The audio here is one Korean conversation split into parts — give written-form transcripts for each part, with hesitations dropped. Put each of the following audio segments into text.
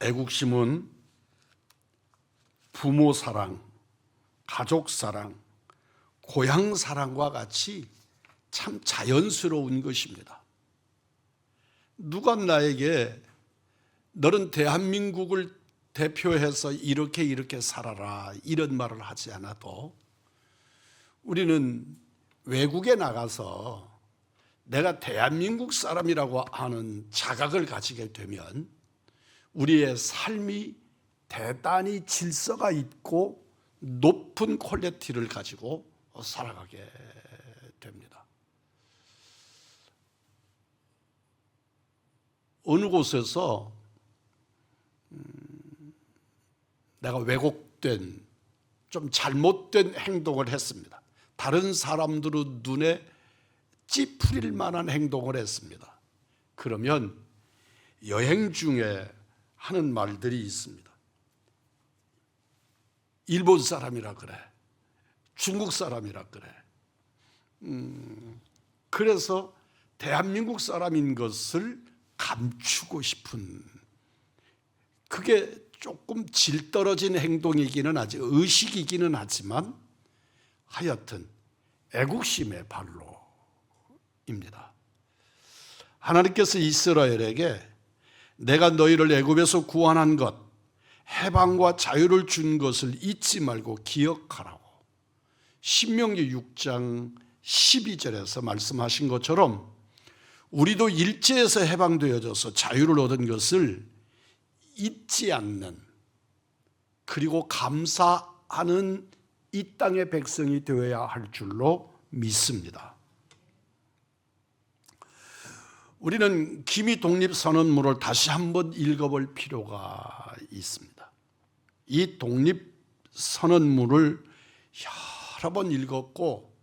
애국심은 부모 사랑, 가족 사랑, 고향 사랑과 같이 참 자연스러운 것입니다. 누가 나에게 너는 대한민국을 대표해서 이렇게 살아라 이런 말을 하지 않아도 우리는 외국에 나가서 내가 대한민국 사람이라고 하는 자각을 가지게 되면 우리의 삶이 대단히 질서가 있고 높은 퀄리티를 가지고 살아가게 됩니다. 어느 곳에서 내가 왜곡된 좀 잘못된 행동을 했습니다. 다른 사람들의 눈에 찌푸릴 만한 행동을 했습니다. 그러면 여행 중에 하는 말들이 있습니다. 일본 사람이라 그래, 중국 사람이라 그래. 그래서 대한민국 사람인 것을 감추고 싶은, 그게 조금 질 떨어진 행동이기는 하지, 의식이기는 하지만 하여튼 애국심의 발로입니다. 하나님께서 이스라엘에게 내가 너희를 애굽에서 구원한 것, 해방과 자유를 준 것을 잊지 말고 기억하라고 신명기 6장 12절에서 말씀하신 것처럼 우리도 일제에서 해방되어져서 자유를 얻은 것을 잊지 않는, 그리고 감사하는 이 땅의 백성이 되어야 할 줄로 믿습니다. 우리는 기미 독립선언문을 다시 한번 읽어볼 필요가 있습니다. 이 독립선언문을 여러 번 읽었고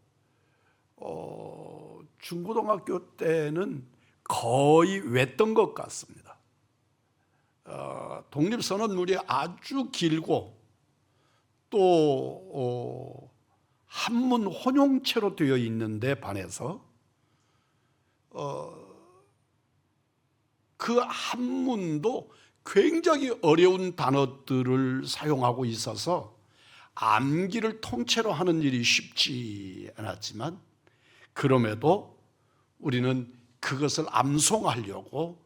중고등학교 때는 거의 외웠던 것 같습니다. 독립선언문이 아주 길고 또 한문 혼용체로 되어 있는데 반해서 그 한문도 굉장히 어려운 단어들을 사용하고 있어서 암기를 통째로 하는 일이 쉽지 않았지만 그럼에도 우리는 그것을 암송하려고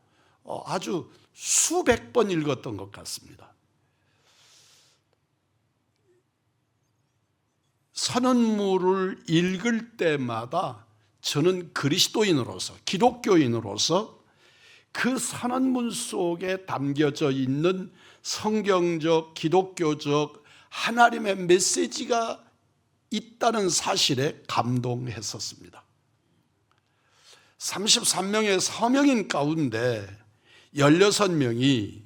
아주 수백 번 읽었던 것 같습니다. 선언문을 읽을 때마다 저는 그리스도인으로서, 기독교인으로서 그 선언문 속에 담겨져 있는 성경적, 기독교적 하나님의 메시지가 있다는 사실에 감동했었습니다. 33명의 서명인 가운데 16명이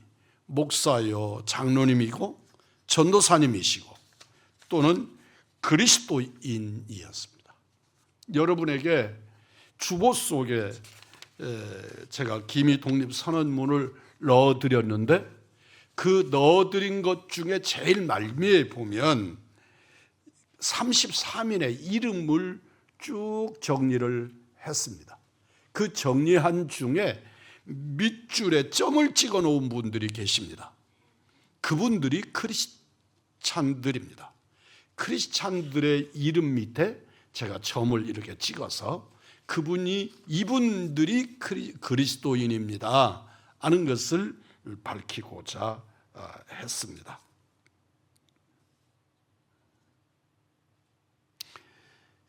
목사요, 장로님이고 전도사님이시고 또는 그리스도인이었습니다. 여러분에게 주보 속에 제가 기미 독립선언문을 넣어드렸는데 그 넣어드린 것 중에 제일 말미에 보면 33인의 이름을 쭉 정리를 했습니다. 그 정리한 중에 밑줄에 점을 찍어 놓은 분들이 계십니다. 그분들이 크리스찬들입니다. 크리스찬들의 이름 밑에 제가 점을 이렇게 찍어서 이분들이 그리스도인입니다 하는 것을 밝히고자 했습니다.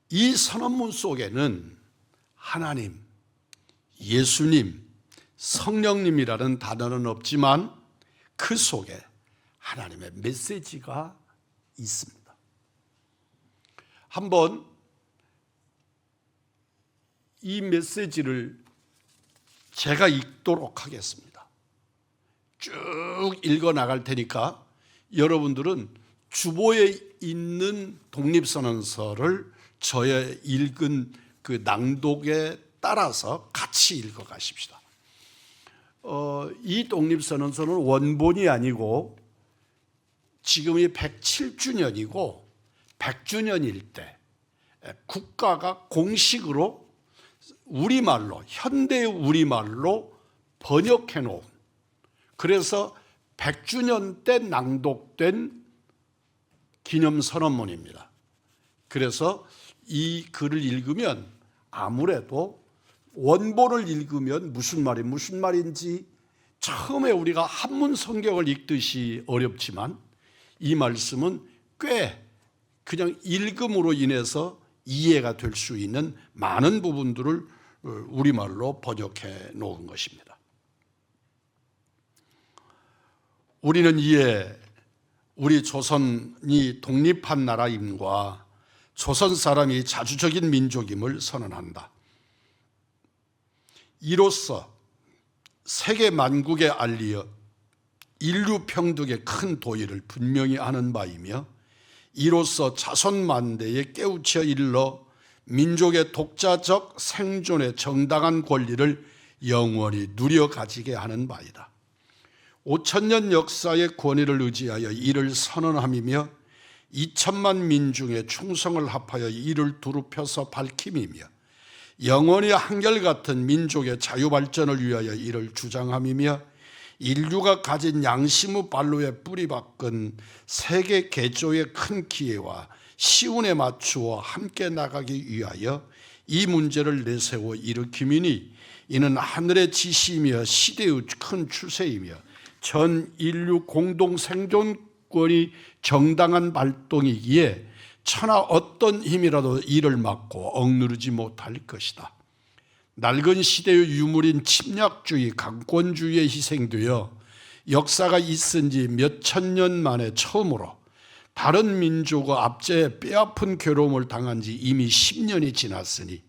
이 선언문 속에는 하나님, 예수님, 성령님이라는 단어는 없지만 그 속에 하나님의 메시지가 있습니다. 한번 이 메시지를 제가 읽도록 하겠습니다. 쭉 읽어 나갈 테니까 여러분들은 주보에 있는 독립선언서를 저의 읽은 그 낭독에 따라서 같이 읽어 가십시다. 이 독립선언서는 원본이 아니고 지금이 107주년이고 100주년일 때 국가가 공식으로 우리말로, 현대 우리말로 번역해 놓은, 그래서 100주년 때 낭독된 기념선언문입니다. 그래서 이 글을 읽으면 아무래도 원본을 읽으면 무슨 말인지 처음에 우리가 한문 성경을 읽듯이 어렵지만 이 말씀은 꽤 그냥 읽음으로 인해서 이해가 될 수 있는 많은 부분들을 우리말로 번역해 놓은 것입니다. 우리는 이에 우리 조선이 독립한 나라임과 조선 사람이 자주적인 민족임을 선언한다. 이로써 세계 만국에 알리어 인류 평등의 큰 도의를 분명히 하는 바이며 이로써 자손 만대에 깨우쳐 일러 민족의 독자적 생존의 정당한 권리를 영원히 누려 가지게 하는 바이다. 5000년 역사의 권위를 의지하여 이를 선언함이며 2000만 민중의 충성을 합하여 이를 두루 펴서 밝힘이며 영원히 한결같은 민족의 자유발전을 위하여 이를 주장함이며 인류가 가진 양심의 발로에 뿌리박은 세계 개조의 큰 기회와 시운에 맞추어 함께 나가기 위하여 이 문제를 내세워 일으킴이니 이는 하늘의 지시이며 시대의 큰 추세이며 전 인류 공동 생존권이 정당한 발동이기에 천하 어떤 힘이라도 이를 막고 억누르지 못할 것이다. 낡은 시대의 유물인 침략주의, 강권주의에 희생되어 역사가 있은 지 몇천 년 만에 처음으로 다른 민족의 압제에 뼈아픈 괴로움을 당한 지 이미 10년이 지났으니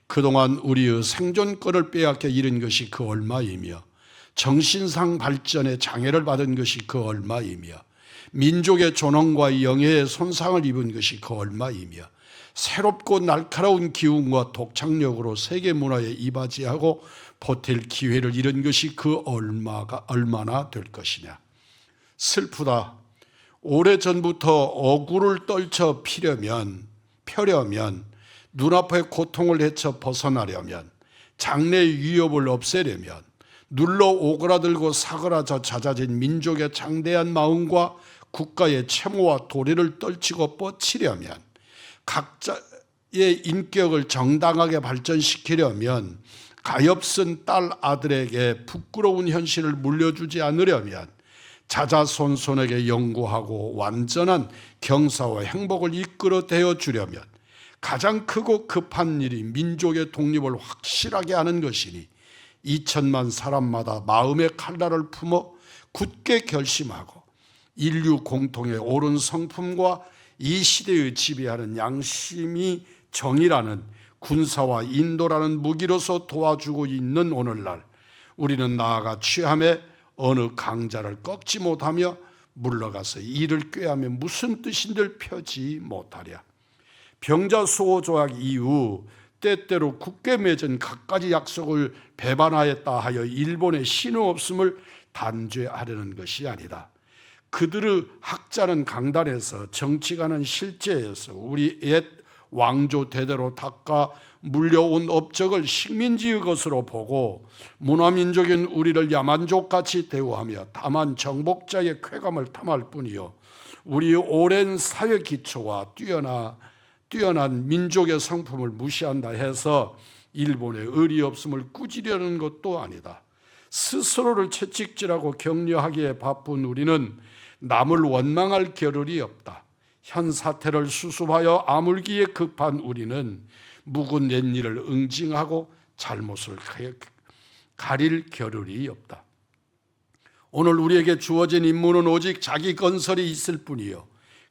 그동안 우리의 생존권을 빼앗겨 잃은 것이 그 얼마이며 정신상 발전에 장애를 받은 것이 그 얼마이며 민족의 존엄과 영예에 손상을 입은 것이 그 얼마이며 새롭고 날카로운 기운과 독창력으로 세계 문화에 이바지하고 버틸 기회를 잃은 것이 그 얼마나 될 것이냐. 슬프다. 오래전부터 억울을 떨쳐 펴려면 눈앞의 고통을 헤쳐 벗어나려면 장래의 위협을 없애려면 눌러 오그라들고 사그라져 잦아진 민족의 장대한 마음과 국가의 채무와 도리를 떨치고 뻗치려면 각자의 인격을 정당하게 발전시키려면 가엾은 딸 아들에게 부끄러운 현실을 물려주지 않으려면 자자손손에게 영구하고 완전한 경사와 행복을 이끌어 대어 주려면 가장 크고 급한 일이 민족의 독립을 확실하게 하는 것이니 2000만 사람마다 마음의 칼날을 품어 굳게 결심하고 인류 공통의 옳은 성품과 이 시대의 지배하는 양심이 정의라는 군사와 인도라는 무기로서 도와주고 있는 오늘날 우리는 나아가 취함에 어느 강자를 꺾지 못하며 물러가서 이를 꾀하며 무슨 뜻인들 펴지 못하랴. 병자수호조약 이후 때때로 굳게 맺은 갖가지 약속을 배반하였다 하여 일본의 신의 없음을 단죄하려는 것이 아니다. 그들의 학자는 강단에서 정치가는 실제에서 우리 옛 왕조 대대로 닦아 물려온 업적을 식민지의 것으로 보고 문화민족인 우리를 야만족같이 대우하며 다만 정복자의 쾌감을 탐할 뿐이요 우리의 오랜 사회 기초와 뛰어난 민족의 성품을 무시한다 해서 일본의 의리 없음을 꾸지려는 것도 아니다. 스스로를 채찍질하고 격려하기에 바쁜 우리는 남을 원망할 겨를이 없다. 현 사태를 수습하여 아물기에 급한 우리는 묵은 옛일을 응징하고 잘못을 가릴 겨를이 없다. 오늘 우리에게 주어진 임무는 오직 자기 건설이 있을 뿐이요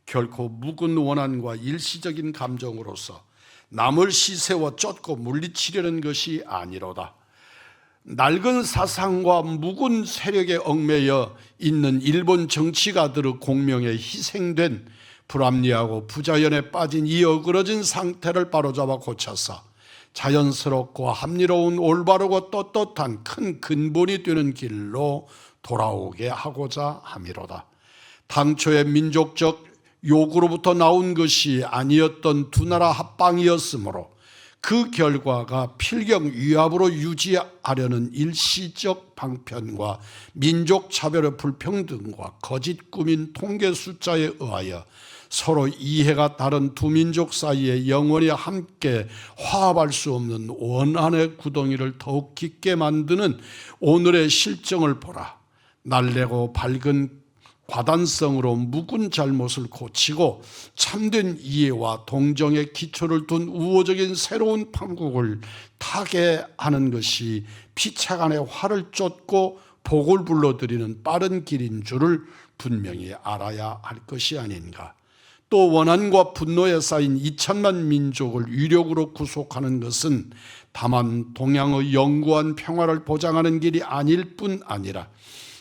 결코 묵은 원한과 일시적인 감정으로서 남을 시세워 쫓고 물리치려는 것이 아니로다. 낡은 사상과 묵은 세력에 얽매여 있는 일본 정치가들의 공명에 희생된 불합리하고 부자연에 빠진 이 어그러진 상태를 바로잡아 고쳐서 자연스럽고 합리로운 올바르고 떳떳한 큰 근본이 되는 길로 돌아오게 하고자 함이로다. 당초의 민족적 요구로부터 나온 것이 아니었던 두 나라 합방이었으므로 그 결과가 필경 위압으로 유지하려는 일시적 방편과 민족 차별의 불평등과 거짓 꾸민 통계 숫자에 의하여 서로 이해가 다른 두 민족 사이에 영원히 함께 화합할 수 없는 원한의 구덩이를 더욱 깊게 만드는 오늘의 실정을 보라. 날래고 밝은 과단성으로 묵은 잘못을 고치고 참된 이해와 동정의 기초를 둔 우호적인 새로운 판국을 타게 하는 것이 피차간의 화를 쫓고 복을 불러들이는 빠른 길인 줄을 분명히 알아야 할 것이 아닌가. 또 원한과 분노에 쌓인 2천만 민족을 위력으로 구속하는 것은 다만 동양의 영구한 평화를 보장하는 길이 아닐 뿐 아니라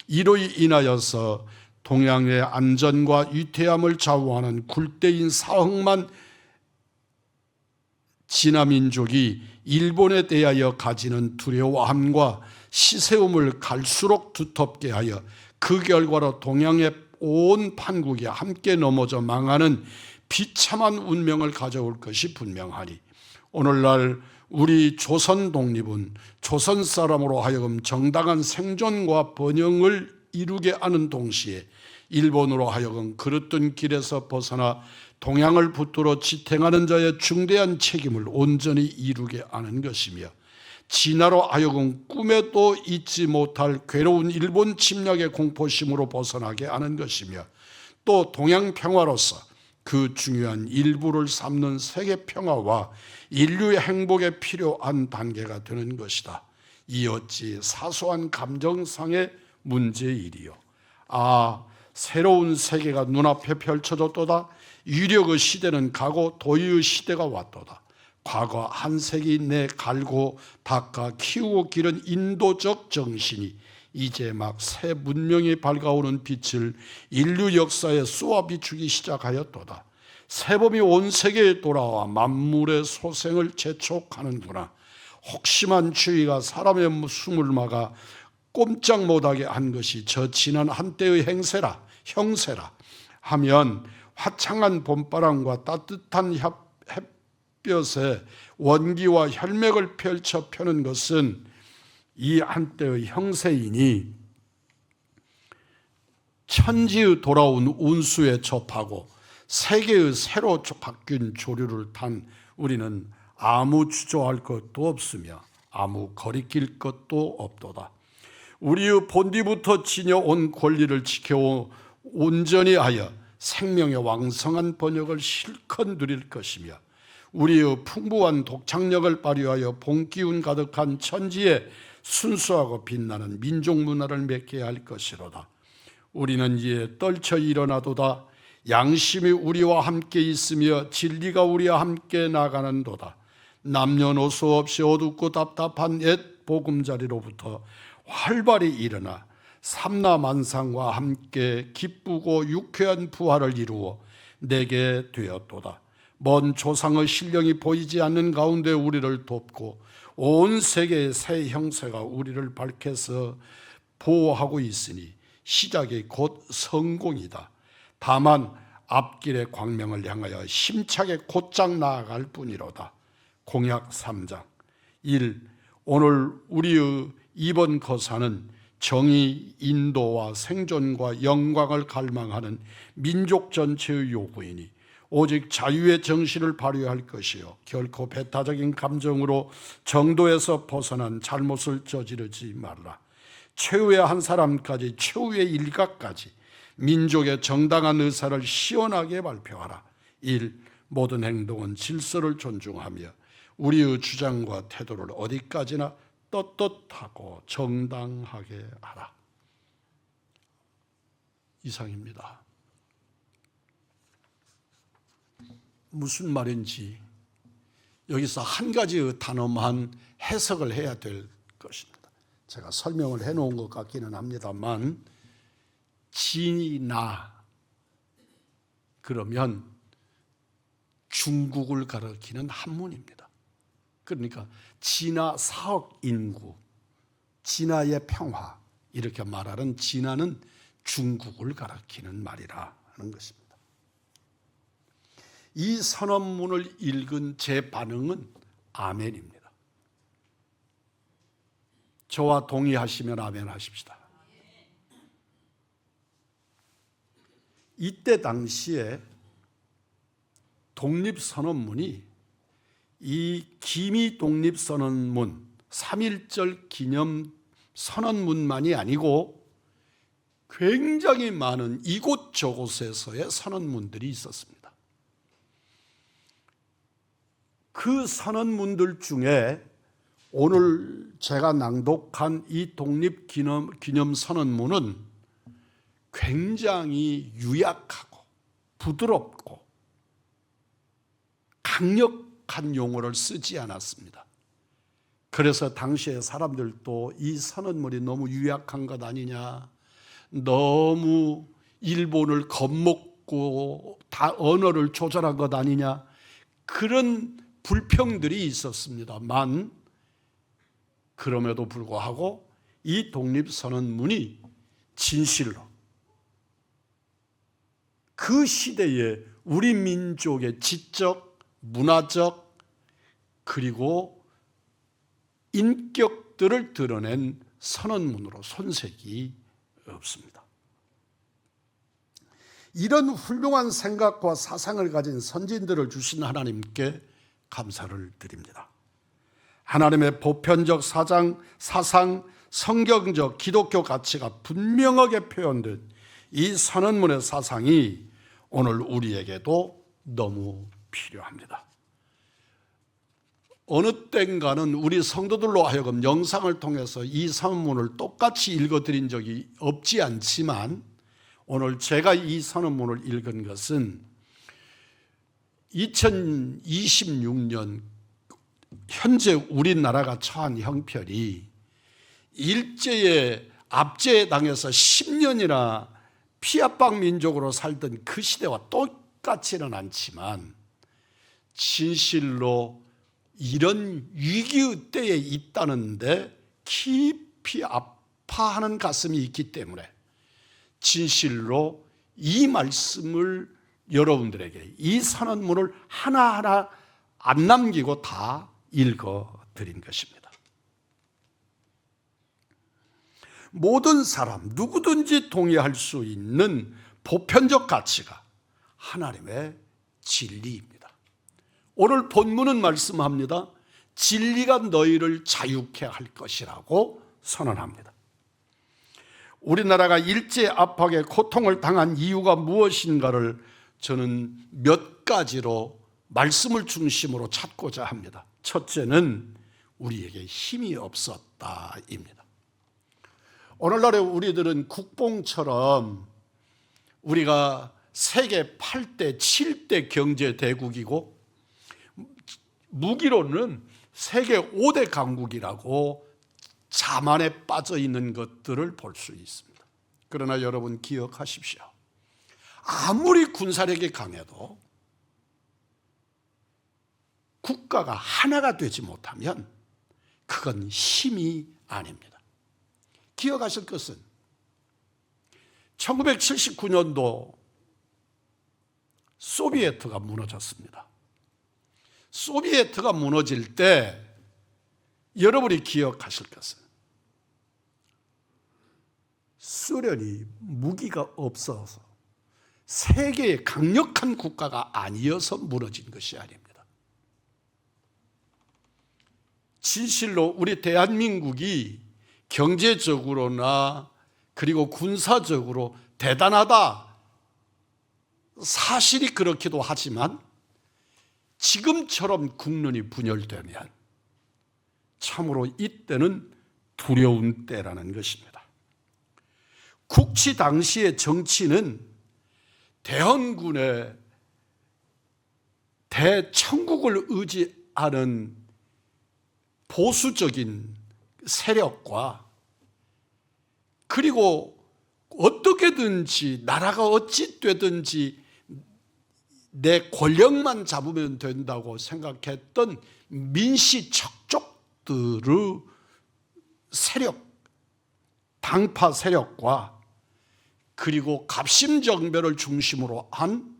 이로 인하여서 동양의 안전과 위태함을 좌우하는 굴대인 사흘만 진화민족이 일본에 대하여 가지는 두려워함과 시세움을 갈수록 두텁게 하여 그 결과로 동양의 온 판국이 함께 넘어져 망하는 비참한 운명을 가져올 것이 분명하니 오늘날 우리 조선 독립은 조선 사람으로 하여금 정당한 생존과 번영을 이루게 하는 동시에 일본으로 하여금 그릇된 길에서 벗어나 동양을 붙들어 지탱하는 자의 중대한 책임을 온전히 이루게 하는 것이며 진화로 하여금 꿈에도 잊지 못할 괴로운 일본 침략의 공포심으로 벗어나게 하는 것이며 또 동양 평화로서 그 중요한 일부를 삼는 세계 평화와 인류의 행복에 필요한 단계가 되는 것이다. 이 어찌 사소한 감정상의 문제이리요. 새로운 세계가 눈앞에 펼쳐졌도다. 유력의 시대는 가고 도의의 시대가 왔도다. 과거 한 세기 내 갈고 닦아 키우고 기른 인도적 정신이 이제 막 새 문명이 밝아오는 빛을 인류 역사에 쏘아 비추기 시작하였도다. 새봄이 온 세계에 돌아와 만물의 소생을 재촉하는구나. 혹심한 추위가 사람의 숨을 막아 꼼짝 못하게 한 것이 저 지난 한때의 형세라 하면 화창한 봄바람과 따뜻한 햇볕에 원기와 혈맥을 펼쳐 펴는 것은 이 한때의 형세이니 천지의 돌아온 운수에 접하고 세계의 새로 바뀐 조류를 탄 우리는 아무 주저할 것도 없으며 아무 거리낄 것도 없도다. 우리의 본디부터 지녀온 권리를 지켜 온전히 하여 생명의 왕성한 번역을 실컷 누릴 것이며 우리의 풍부한 독창력을 발휘하여 봄기운 가득한 천지에 순수하고 빛나는 민족 문화를 맺게 할 것이로다. 우리는 이에 떨쳐 일어나도다. 양심이 우리와 함께 있으며 진리가 우리와 함께 나가는도다. 남녀노소 없이 어둡고 답답한 옛 보금자리로부터 활발히 일어나 삼라만상과 함께 기쁘고 유쾌한 부활을 이루어 내게 되었도다. 먼 조상의 신령이 보이지 않는 가운데 우리를 돕고 온 세계의 새 형세가 우리를 밝혀서 보호하고 있으니 시작이 곧 성공이다. 다만 앞길의 광명을 향하여 힘차게 곧장 나아갈 뿐이로다. 공약 3장 1. 오늘 우리의 이번 거사는 정의, 인도와 생존과 영광을 갈망하는 민족 전체의 요구이니 오직 자유의 정신을 발휘할 것이요 결코 배타적인 감정으로 정도에서 벗어난 잘못을 저지르지 말라. 최후의 한 사람까지 최후의 일가까지 민족의 정당한 의사를 시원하게 발표하라. 1. 모든 행동은 질서를 존중하며 우리의 주장과 태도를 어디까지나 떳떳하고 정당하게 하라. 이상입니다. 무슨 말인지 여기서 한 가지의 단어만 해석을 해야 될 것입니다. 제가 설명을 해놓은 것 같기는 합니다만 진이나 그러면 중국을 가리키는 한문입니다. 그러니까 진화 사억 인구, 진화의 평화 이렇게 말하는 진화는 중국을 가리키는 말이라 하는 것입니다. 이 선언문을 읽은 제 반응은 아멘입니다. 저와 동의하시면 아멘 하십시다. 이때 당시에 독립선언문이 이 기미 독립선언문 3.1절 기념 선언문만이 아니고 굉장히 많은 이곳저곳에서의 선언문들이 있었습니다. 그 선언문들 중에 오늘 제가 낭독한 이 독립기념 선언문은 굉장히 유약하고 부드럽고 강력한 용어를 쓰지 않았습니다. 그래서 당시에 사람들도 이 선언문이 너무 유약한 것 아니냐, 너무 일본을 겁먹고 다 언어를 조절한 것 아니냐, 그런 불평들이 있었습니다만, 그럼에도 불구하고 이 독립선언문이 진실로 그 시대에 우리 민족의 지적, 문화적 그리고 인격들을 드러낸 선언문으로 손색이 없습니다. 이런 훌륭한 생각과 사상을 가진 선진들을 주신 하나님께 감사를 드립니다. 하나님의 보편적 사상, 성경적 기독교 가치가 분명하게 표현된 이 선언문의 사상이 오늘 우리에게도 너무 필요합니다. 어느 땐가는 우리 성도들로 하여금 영상을 통해서 이 선언문을 똑같이 읽어드린 적이 없지 않지만, 오늘 제가 이 선언문을 읽은 것은 2026년 현재 우리나라가 처한 형편이 일제의 압제에 당해서 10년이나 피압방 민족으로 살던 그 시대와 똑같지는 않지만, 진실로 이런 위기의 때에 있다는데 깊이 아파하는 가슴이 있기 때문에 진실로 이 말씀을 여러분들에게, 이 선언문을 하나하나 안 남기고 다 읽어드린 것입니다. 모든 사람, 누구든지 동의할 수 있는 보편적 가치가 하나님의 진리입니다. 오늘 본문은 말씀합니다. 진리가 너희를 자유케 할 것이라고 선언합니다. 우리나라가 일제 압박에 고통을 당한 이유가 무엇인가를 저는 몇 가지로 말씀을 중심으로 찾고자 합니다. 첫째는 우리에게 힘이 없었다입니다. 오늘날의 우리들은 국뽕처럼 우리가 세계 8대, 7대 경제 대국이고 무기로는 세계 5대 강국이라고 자만에 빠져 있는 것들을 볼 수 있습니다. 그러나 여러분 기억하십시오. 아무리 군사력이 강해도 국가가 하나가 되지 못하면 그건 힘이 아닙니다. 기억하실 것은 1979년도 소비에트가 무너졌습니다. 소비에트가 무너질 때 여러분이 기억하실 것은 소련이 무기가 없어서 세계의 강력한 국가가 아니어서 무너진 것이 아닙니다. 진실로 우리 대한민국이 경제적으로나 그리고 군사적으로 대단하다, 사실이 그렇기도 하지만 지금처럼 국론이 분열되면 참으로 이때는 두려운 때라는 것입니다. 국치 당시의 정치는 대헌군의 대천국을 의지하는 보수적인 세력과 그리고 어떻게든지 나라가 어찌 되든지 내 권력만 잡으면 된다고 생각했던 민시 척족들의 세력, 당파 세력과 그리고 갑심정변을 중심으로 한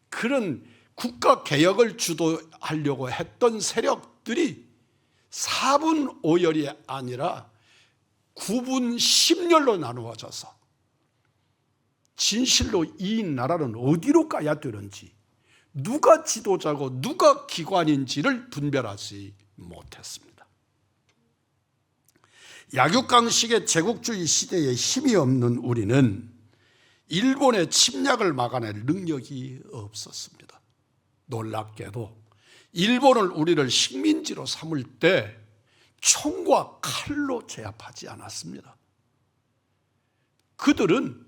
그런 국가 개혁을 주도하려고 했던 세력들이 4분 5열이 아니라 9분 10열로 나누어져서 진실로 이 나라는 어디로 가야 되는지, 누가 지도자고 누가 기관인지를 분별하지 못했습니다. 약육강식의 제국주의 시대에 힘이 없는 우리는 일본의 침략을 막아낼 능력이 없었습니다. 놀랍게도 일본을 우리를 식민지로 삼을 때 총과 칼로 제압하지 않았습니다. 그들은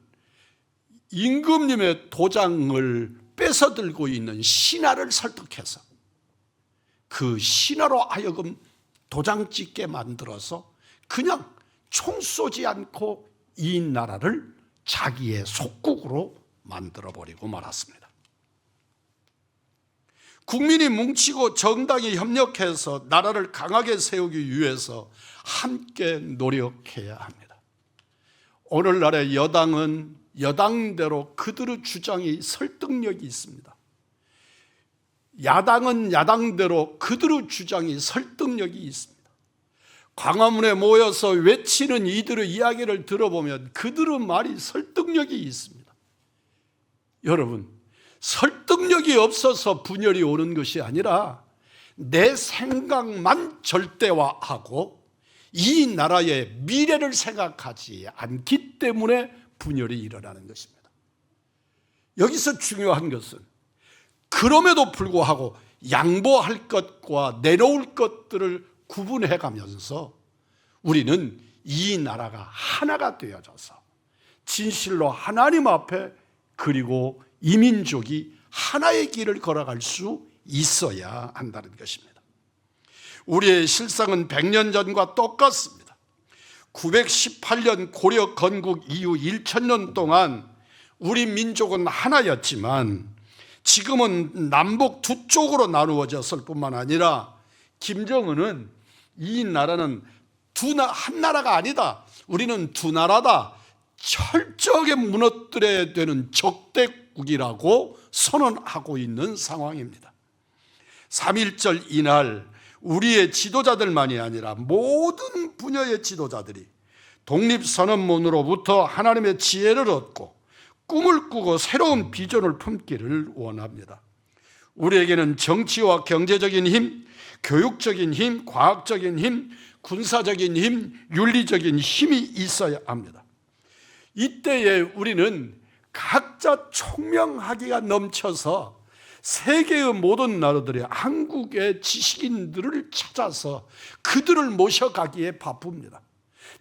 임금님의 도장을 뺏어들고 있는 신하를 설득해서 그 신하로 하여금 도장 찍게 만들어서 그냥 총 쏘지 않고 이 나라를 자기의 속국으로 만들어버리고 말았습니다. 국민이 뭉치고 정당이 협력해서 나라를 강하게 세우기 위해서 함께 노력해야 합니다. 오늘날의 여당은 여당대로 그들의 주장이 설득력이 있습니다. 야당은 야당대로 그들의 주장이 설득력이 있습니다. 광화문에 모여서 외치는 이들의 이야기를 들어보면 그들의 말이 설득력이 있습니다. 여러분, 설득력이 없어서 분열이 오는 것이 아니라 내 생각만 절대화하고 이 나라의 미래를 생각하지 않기 때문에 분열이 일어나는 것입니다. 여기서 중요한 것은 그럼에도 불구하고 양보할 것과 내놓을 것들을 구분해 가면서 우리는 이 나라가 하나가 되어져서 진실로 하나님 앞에 그리고 이민족이 하나의 길을 걸어갈 수 있어야 한다는 것입니다. 우리의 실상은 100년 전과 똑같습니다. 918년 고려 건국 이후 1000년 동안 우리 민족은 하나였지만 지금은 남북 두 쪽으로 나누어졌을 뿐만 아니라 김정은은 이 나라는 한 나라가 아니다, 우리는 두 나라다, 철저하게 무너뜨려야 되는 적대국이라고 선언하고 있는 상황입니다. 3.1절 이날 우리의 지도자들만이 아니라 모든 분야의 지도자들이 독립선언문으로부터 하나님의 지혜를 얻고 꿈을 꾸고 새로운 비전을 품기를 원합니다. 우리에게는 정치와 경제적인 힘, 교육적인 힘, 과학적인 힘, 군사적인 힘, 윤리적인 힘이 있어야 합니다. 이때에 우리는 각자 총명하기가 넘쳐서 세계의 모든 나라들이 한국의 지식인들을 찾아서 그들을 모셔가기에 바쁩니다.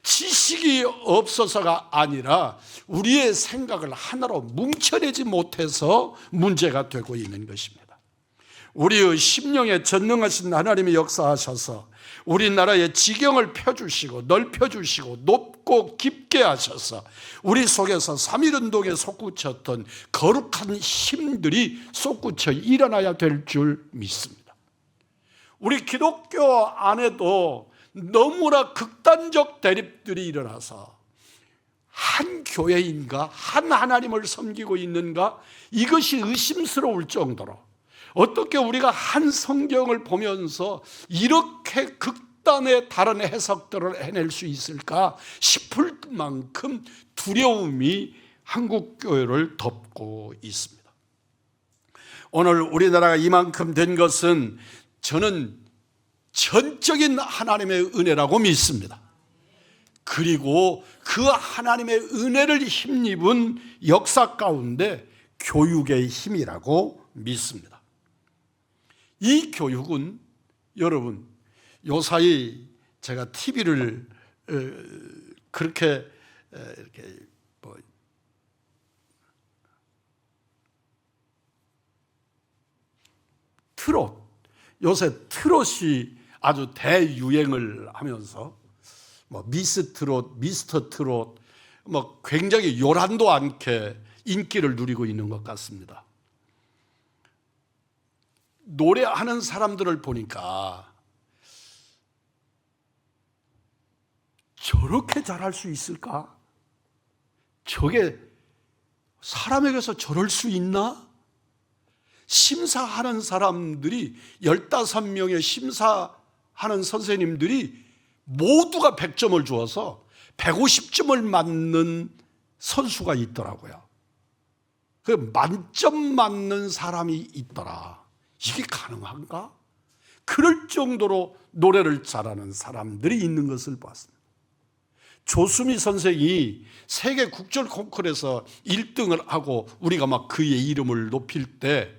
지식이 없어서가 아니라 우리의 생각을 하나로 뭉쳐내지 못해서 문제가 되고 있는 것입니다. 우리의 심령에 전능하신 하나님이 역사하셔서 우리나라의 지경을 펴주시고 넓혀주시고 높고 깊게 하셔서 우리 속에서 3.1운동에 솟구쳤던 거룩한 힘들이 솟구쳐 일어나야 될 줄 믿습니다. 우리 기독교 안에도 너무나 극단적 대립들이 일어나서 한 교회인가, 한 하나님을 섬기고 있는가, 이것이 의심스러울 정도로 어떻게 우리가 한 성경을 보면서 이렇게 극단의 다른 해석들을 해낼 수 있을까 싶을 만큼 두려움이 한국 교회를 덮고 있습니다. 오늘 우리나라가 이만큼 된 것은 저는 전적인 하나님의 은혜라고 믿습니다. 그리고 그 하나님의 은혜를 힘입은 역사 가운데 교육의 힘이라고 믿습니다. 이 교육은 여러분, 요사이 제가 TV를 그렇게 이렇게 트롯, 요새 트롯이 아주 대유행을 하면서 미스 트롯, 미스터 트롯 굉장히 요란도 않게 인기를 누리고 있는 것 같습니다. 노래하는 사람들을 보니까 저렇게 잘할 수 있을까? 저게 사람에게서 저럴 수 있나? 심사하는 사람들이 15명의 하는 선생님들이 모두가 100점을 주어서 150점을 맞는 선수가 있더라고요. 그 만점 맞는 사람이 있더라. 이게 가능한가? 그럴 정도로 노래를 잘하는 사람들이 있는 것을 봤습니다. 조수미 선생이 세계 국절 콩쿠르에서 1등을 하고 우리가 막 그의 이름을 높일 때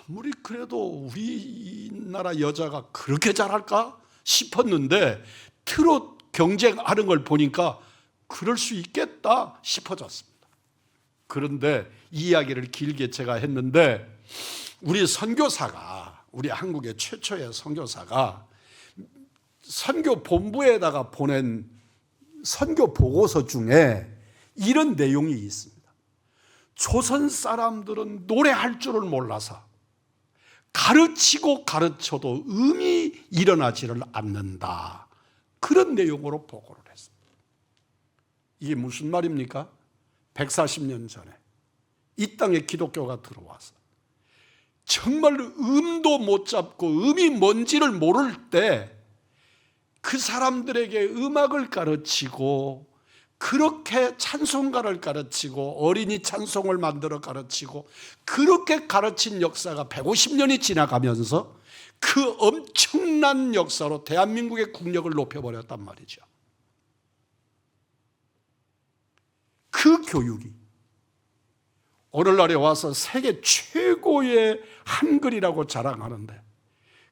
아무리 그래도 우리나라 여자가 그렇게 잘할까 싶었는데 트롯 경쟁하는 걸 보니까 그럴 수 있겠다 싶어졌습니다. 그런데 이야기를 길게 제가 했는데 우리 선교사가, 우리 한국의 최초의 선교사가 선교 본부에다가 보낸 선교 보고서 중에 이런 내용이 있습니다. 조선 사람들은 노래할 줄을 몰라서 가르치고 가르쳐도 음이 일어나지를 않는다. 그런 내용으로 보고를 했습니다. 이게 무슨 말입니까? 140년 전에 이 땅에 기독교가 들어와서 정말 음도 못 잡고 음이 뭔지를 모를 때 그 사람들에게 음악을 가르치고 그렇게 찬송가를 가르치고 어린이 찬송을 만들어 가르치고 그렇게 가르친 역사가 150년이 지나가면서 그 엄청난 역사로 대한민국의 국력을 높여버렸단 말이죠. 그 교육이 오늘날에 와서 세계 최고의 한글이라고 자랑하는데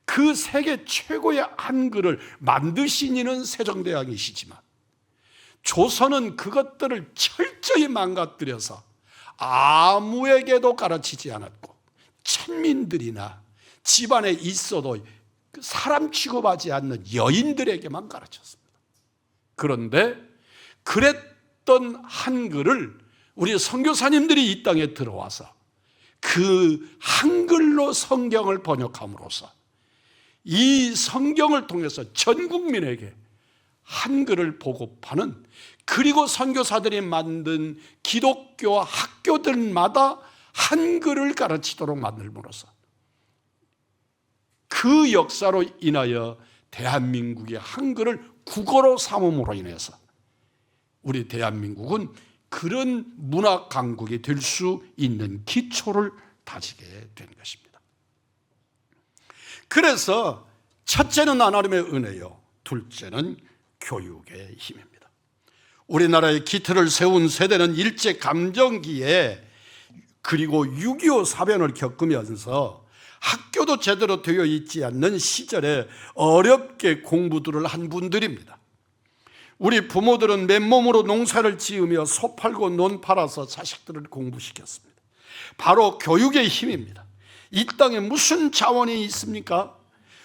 그 세계 최고의 한글을 만드신 이는 세종대왕이시지만 조선은 그것들을 철저히 망가뜨려서 아무에게도 가르치지 않았고 천민들이나 집안에 있어도 사람 취급하지 않는 여인들에게만 가르쳤습니다. 그런데 그랬던 한글을 우리 선교사님들이 이 땅에 들어와서 그 한글로 성경을 번역함으로써 이 성경을 통해서 전 국민에게 한글을 보급하는, 그리고 선교사들이 만든 기독교 학교들마다 한글을 가르치도록 만들므로써 그 역사로 인하여 대한민국의 한글을 국어로 삼음으로 인해서 우리 대한민국은 그런 문화 강국이 될 수 있는 기초를 다지게 된 것입니다. 그래서 첫째는 하나님의 은혜요, 둘째는 교육의 힘입니다. 우리나라의 기틀을 세운 세대는 일제감정기에 그리고 6.25 사변을 겪으면서 학교도 제대로 되어 있지 않는 시절에 어렵게 공부들을 한 분들입니다. 우리 부모들은 맨몸으로 농사를 지으며 소 팔고 논 팔아서 자식들을 공부시켰습니다. 바로 교육의 힘입니다. 이 땅에 무슨 자원이 있습니까?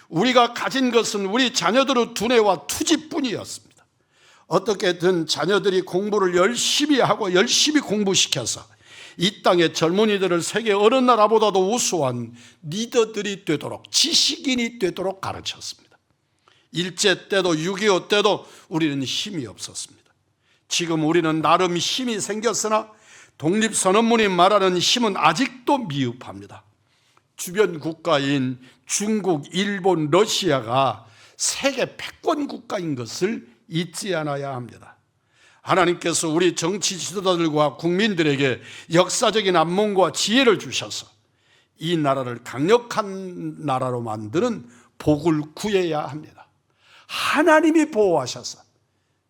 우리가 가진 것은 우리 자녀들의 두뇌와 투지뿐이었습니다. 어떻게든 자녀들이 공부를 열심히 하고 열심히 공부시켜서 이 땅의 젊은이들을 세계 어느 나라보다도 우수한 리더들이 되도록, 지식인이 되도록 가르쳤습니다. 일제 때도 6.25 때도 우리는 힘이 없었습니다. 지금 우리는 나름 힘이 생겼으나 독립선언문이 말하는 힘은 아직도 미흡합니다. 주변 국가인 중국, 일본, 러시아가 세계 패권 국가인 것을 잊지 않아야 합니다. 하나님께서 우리 정치 지도자들과 국민들에게 역사적인 안목과 지혜를 주셔서 이 나라를 강력한 나라로 만드는 복을 구해야 합니다. 하나님이 보호하셔서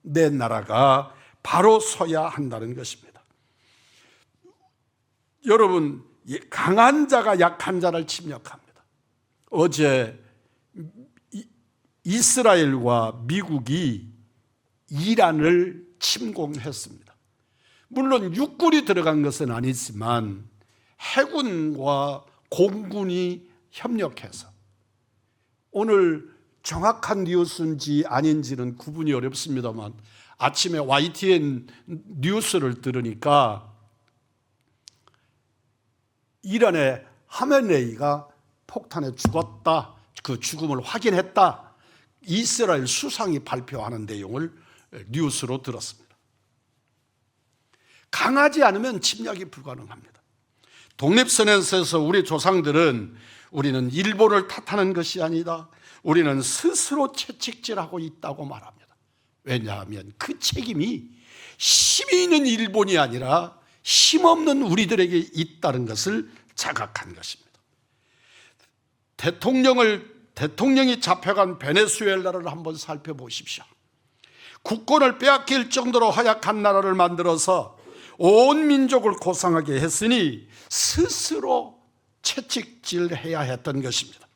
내 나라가 바로 서야 한다는 것입니다. 여러분, 강한 자가 약한 자를 침략합니다. 어제 이스라엘과 미국이 이란을 침공했습니다. 물론 육군이 들어간 것은 아니지만 해군과 공군이 협력해서, 오늘 정확한 뉴스인지 아닌지는 구분이 어렵습니다만 아침에 YTN 뉴스를 들으니까 이란의 하메네이가 폭탄에 죽었다, 그 죽음을 확인했다, 이스라엘 수상이 발표하는 내용을 뉴스로 들었습니다. 강하지 않으면 침략이 불가능합니다. 독립선언에서 우리 조상들은 우리는 일본을 탓하는 것이 아니다. 우리는 스스로 채찍질하고 있다고 말합니다. 왜냐하면 그 책임이 힘이 있는 일본이 아니라 힘없는 우리들에게 있다는 것을 자각한 것입니다. 대통령이 잡혀간 베네수엘라를 한번 살펴보십시오. 국권을 빼앗길 정도로 허약한 나라를 만들어서 온 민족을 고상하게 했으니 스스로 채찍질해야 했던 것입니다.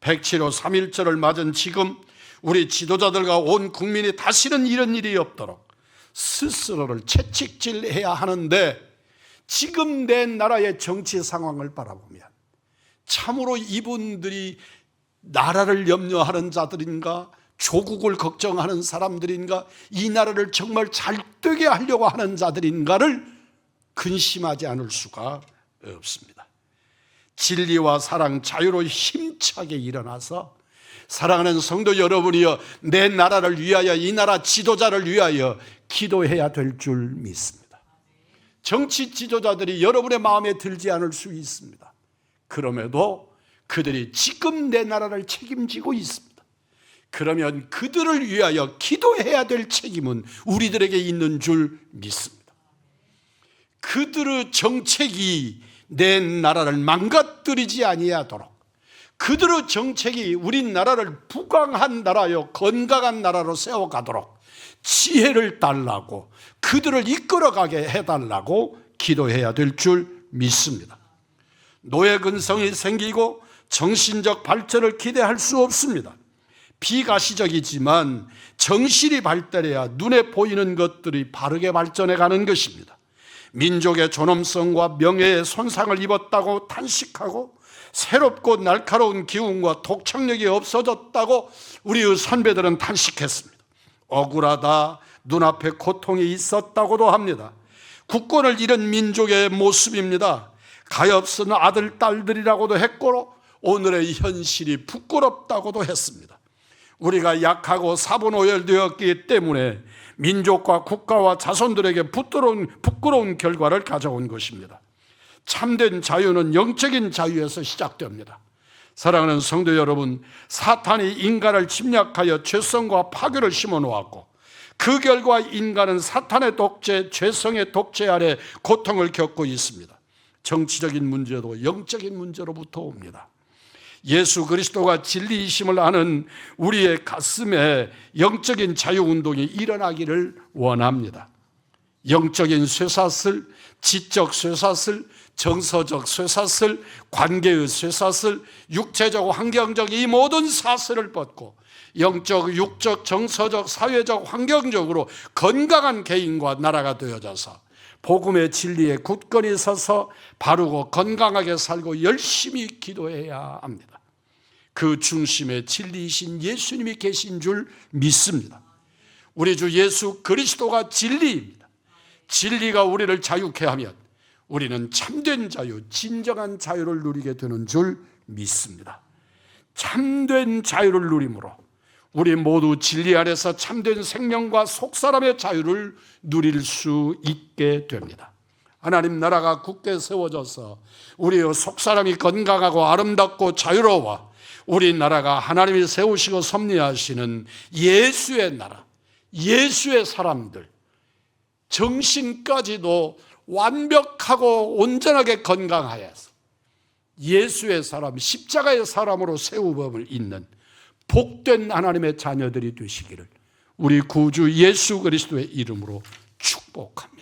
107호 3.1절을 맞은 지금 우리 지도자들과 온 국민이 다시는 이런 일이 없도록 스스로를 채찍질해야 하는데, 지금 내 나라의 정치 상황을 바라보면 참으로 이분들이 나라를 염려하는 자들인가, 조국을 걱정하는 사람들인가, 이 나라를 정말 잘 되게 하려고 하는 자들인가를 근심하지 않을 수가 없습니다. 진리와 사랑, 자유로 힘차게 일어나서 사랑하는 성도 여러분이여, 내 나라를 위하여, 이 나라 지도자를 위하여 기도해야 될 줄 믿습니다. 정치 지도자들이 여러분의 마음에 들지 않을 수 있습니다. 그럼에도 그들이 지금 내 나라를 책임지고 있습니다. 그러면 그들을 위하여 기도해야 될 책임은 우리들에게 있는 줄 믿습니다. 그들의 정책이 내 나라를 망가뜨리지 아니하도록, 그들의 정책이 우리나라를 부강한 나라요 건강한 나라로 세워가도록 지혜를 달라고, 그들을 이끌어가게 해달라고 기도해야 될 줄 믿습니다. 노예 근성이 생기고 정신적 발전을 기대할 수 없습니다. 비가시적이지만 정신이 발달해야 눈에 보이는 것들이 바르게 발전해 가는 것입니다. 민족의 존엄성과 명예에 손상을 입었다고 탄식하고 새롭고 날카로운 기운과 독창력이 없어졌다고 우리의 선배들은 탄식했습니다. 억울하다, 눈앞에 고통이 있었다고도 합니다. 국권을 잃은 민족의 모습입니다. 가엾은 아들, 딸들이라고도 했고 오늘의 현실이 부끄럽다고도 했습니다. 우리가 약하고 사분오열되었기 때문에 민족과 국가와 자손들에게 부끄러운 결과를 가져온 것입니다. 참된 자유는 영적인 자유에서 시작됩니다. 사랑하는 성도 여러분, 사탄이 인간을 침략하여 죄성과 파괴를 심어놓았고 그 결과 인간은 사탄의 독재, 죄성의 독재 아래 고통을 겪고 있습니다. 정치적인 문제도 영적인 문제로부터 옵니다. 예수 그리스도가 진리이심을 아는 우리의 가슴에 영적인 자유운동이 일어나기를 원합니다. 영적인 쇠사슬, 지적 쇠사슬, 정서적 쇠사슬, 관계의 쇠사슬, 육체적, 환경적 이 모든 사슬을 뻗고 영적, 육적, 정서적, 사회적, 환경적으로 건강한 개인과 나라가 되어져서 복음의 진리에 굳건히 서서 바르고 건강하게 살고 열심히 기도해야 합니다. 그 중심에 진리이신 예수님이 계신 줄 믿습니다. 우리 주 예수 그리스도가 진리입니다. 진리가 우리를 자유케 하면 우리는 참된 자유, 진정한 자유를 누리게 되는 줄 믿습니다. 참된 자유를 누림으로 우리 모두 진리 안에서 참된 생명과 속사람의 자유를 누릴 수 있게 됩니다. 하나님 나라가 굳게 세워져서 우리의 속사람이 건강하고 아름답고 자유로워 우리나라가 하나님이 세우시고 섭리하시는 예수의 나라, 예수의 사람들, 정신까지도 완벽하고 온전하게 건강하여서 예수의 사람, 십자가의 사람으로 세우범을 잇는 복된 하나님의 자녀들이 되시기를 우리 구주 예수 그리스도의 이름으로 축복합니다.